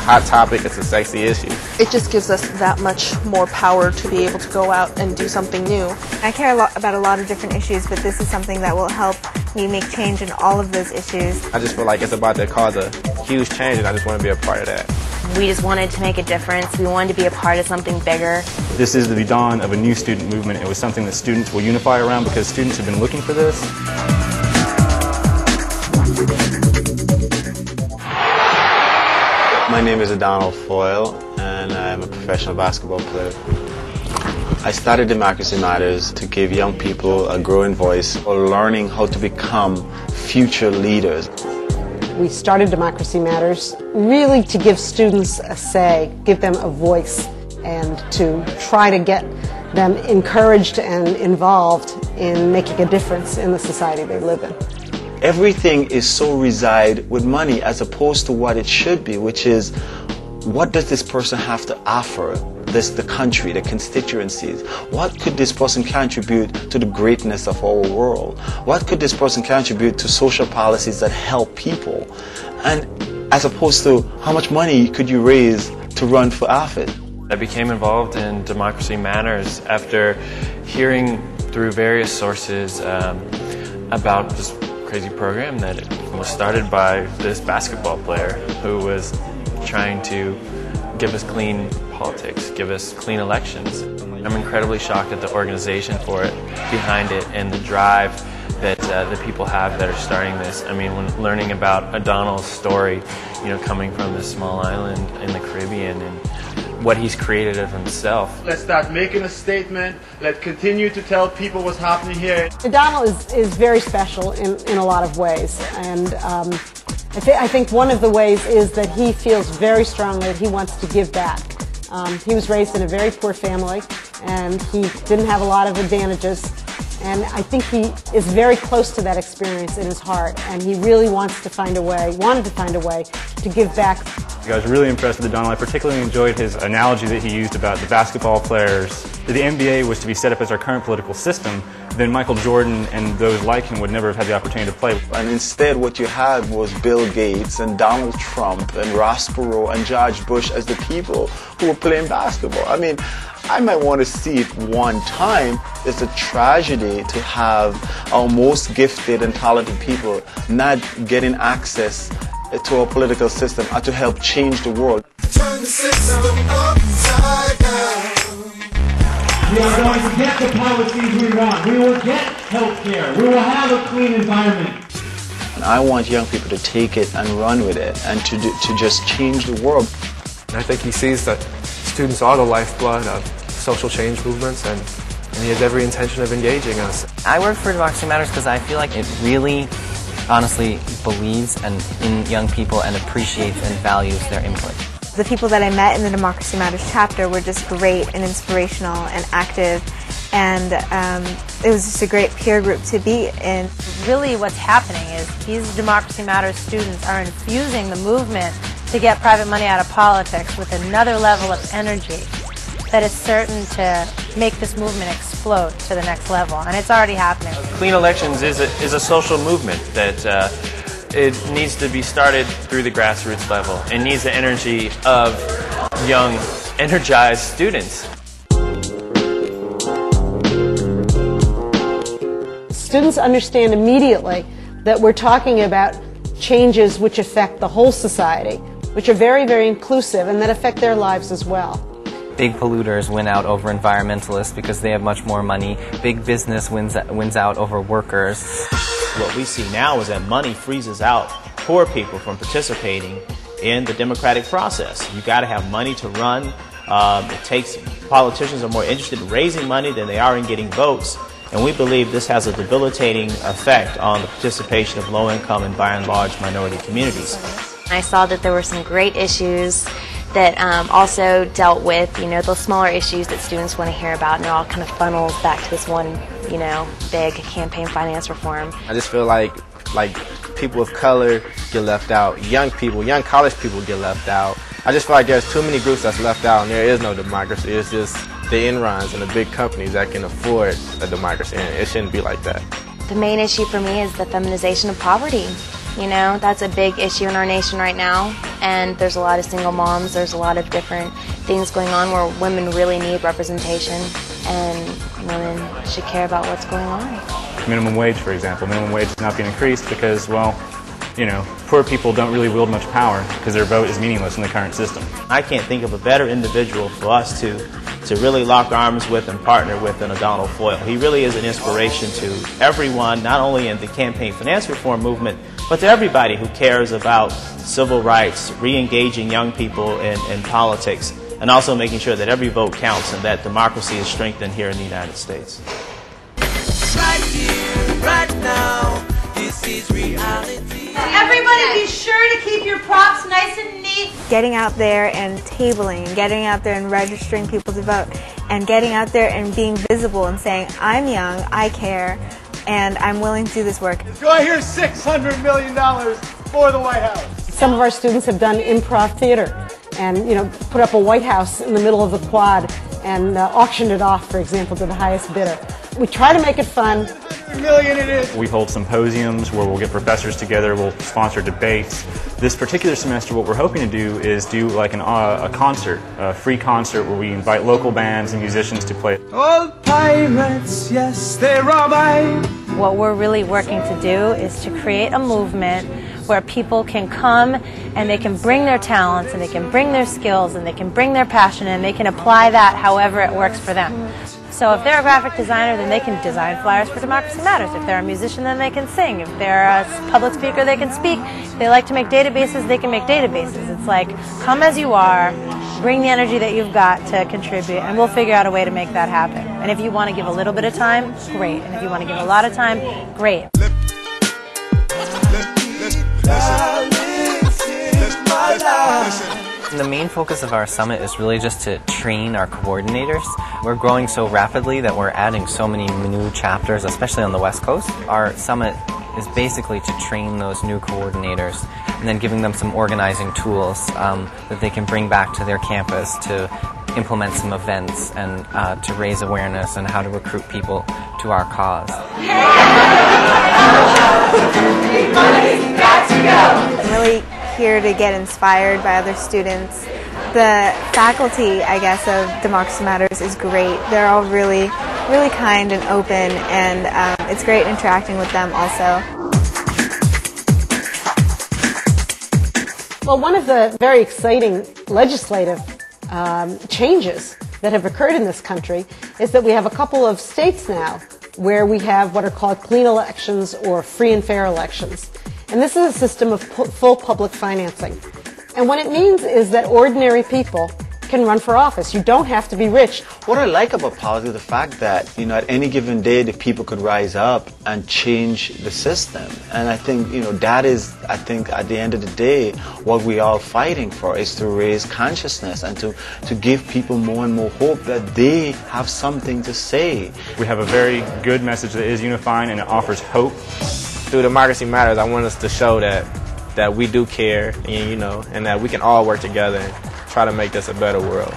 hot topic, it's a sexy issue. It just gives us that much more power to be able to go out and do something new. I care about a lot of different issues, but this is something that will help me make change in all of those issues. I just feel like it's about to cause a huge change, and I just want to be a part of that. We just wanted to make a difference. We wanted to be a part of something bigger. This is the dawn of a new student movement. It was something that students will unify around because students have been looking for this. My name is Adonal Foyle, and I'm a professional basketball player. I started Democracy Matters to give young people a growing voice for learning how to become future leaders. We started Democracy Matters really to give students a say, give them a voice, and to try to get them encouraged and involved in making a difference in the society they live in. Everything is so reside with money as opposed to what it should be, which is what does this person have to offer the country, the constituencies? What could this person contribute to the greatness of our world? What could this person contribute to social policies that help people? And as opposed to how much money could you raise to run for office? I became involved in Democracy Matters after hearing through various sources about this crazy program that was started by this basketball player who was trying to give us clean politics, give us clean elections. I'm incredibly shocked at the organization for it, behind it, and the drive that the people have that are starting this. I mean, when learning about Adonal's story, you know, coming from this small island in the Caribbean and what he's created of himself. Let's start making a statement. Let's continue to tell people what's happening here. Adonal is very special in a lot of ways, and I think one of the ways is that he feels very strongly that he wants to give back. He was raised in a very poor family, and he didn't have a lot of advantages, and I think he is very close to that experience in his heart, and he really wanted to find a way to give back. I was really impressed with Adonal. I particularly enjoyed his analogy that he used about the basketball players. If the NBA was to be set up as our current political system, then Michael Jordan and those like him would never have had the opportunity to play. And instead what you had was Bill Gates and Donald Trump and Ross Perot and George Bush as the people who were playing basketball. I mean, I might want to see it one time. It's a tragedy to have our most gifted and talented people not getting access to our political system or to help change the world. Turn the system upside down. We are going to get the policies we want. We will get health care. We will have a clean environment. And I want young people to take it and run with it and to just change the world. And I think he sees that students are the lifeblood of social change movements, and he has every intention of engaging us. I work for Democracy Matters because I feel like it really honestly believes in young people and appreciates and values their input. The people that I met in the Democracy Matters chapter were just great and inspirational and active, and it was just a great peer group to be in. Really what's happening is these Democracy Matters students are infusing the movement to get private money out of politics with another level of energy that is certain to make this movement explode to the next level, and it's already happening. Clean elections is a social movement that it needs to be started through the grassroots level. It needs the energy of young, energized students. Students understand immediately that we're talking about changes which affect the whole society, which are very, very inclusive and that affect their lives as well. Big polluters win out over environmentalists because they have much more money. Big business wins out over workers. What we see now is that money freezes out poor people from participating in the democratic process. You got to have money to run. Politicians are more interested in raising money than they are in getting votes. And we believe this has a debilitating effect on the participation of low-income and by and large minority communities. I saw that there were some great issues that also dealt with, you know, those smaller issues that students want to hear about, and it all kind of funnels back to this one, you know, big campaign finance reform. I just feel like people of color get left out, young college people get left out. I just feel like there's too many groups that's left out, and there is no democracy. It's just the Enrons and the big companies that can afford a democracy, and it shouldn't be like that. The main issue for me is the feminization of poverty. You know, that's a big issue in our nation right now, and there's a lot of single moms, there's a lot of different things going on where women really need representation, and women should care about what's going on. Minimum wage, for example. Minimum wage is not being increased because, well, you know, poor people don't really wield much power because their vote is meaningless in the current system. I can't think of a better individual for us to really lock arms with and partner with than Adonal Foyle. He really is an inspiration to everyone, not only in the campaign finance reform movement, but to everybody who cares about civil rights, re-engaging young people in politics, and also making sure that every vote counts and that democracy is strengthened here in the United States. Right here, right now, this is reality. Everybody be sure to keep your props nice and neat. Getting out there and tabling, getting out there and registering people to vote, and getting out there and being visible and saying, I'm young, I care, and I'm willing to do this work. Do I hear $600 million for the White House? Some of our students have done improv theater and, put up a White House in the middle of the quad and auctioned it off, for example, to the highest bidder. We try to make it fun. $1 million it is. We hold symposiums where we'll get professors together, we'll sponsor debates. This particular semester what we're hoping to do is do like a concert, a free concert where we invite local bands and musicians to play. All pirates, yes, they rob I. What we're really working to do is to create a movement where people can come and they can bring their talents and they can bring their skills and they can bring their passion and they can apply that however it works for them. So if they're a graphic designer, then they can design flyers for Democracy Matters. If they're a musician, then they can sing. If they're a public speaker, they can speak. If they like to make databases, they can make databases. It's like, come as you are, bring the energy that you've got to contribute, and we'll figure out a way to make that happen. And if you want to give a little bit of time, great. And if you want to give a lot of time, great. The main focus of our summit is really just to train our coordinators. We're growing so rapidly that we're adding so many new chapters, especially on the West Coast. Our summit is basically to train those new coordinators and then giving them some organizing tools that they can bring back to their campus to implement some events and to raise awareness and how to recruit people to our cause. I'm really here to get inspired by other students. The faculty, I guess, of Democracy Matters is great. They're all really kind and open, and it's great interacting with them also. Well, one of the very exciting legislative changes that have occurred in this country is that we have a couple of states now where we have what are called clean elections or free and fair elections. And this is a system of full public financing. And what it means is that ordinary people can run for office. You don't have to be rich. What I like about politics is the fact that, at any given day, the people could rise up and change the system. And I think, that is, at the end of the day, what we are fighting for is to raise consciousness and to give people more and more hope that they have something to say. We have a very good message that is unifying and it offers hope. Through Democracy Matters, I want us to show that we do care, and that we can all work together and try to make this a better world.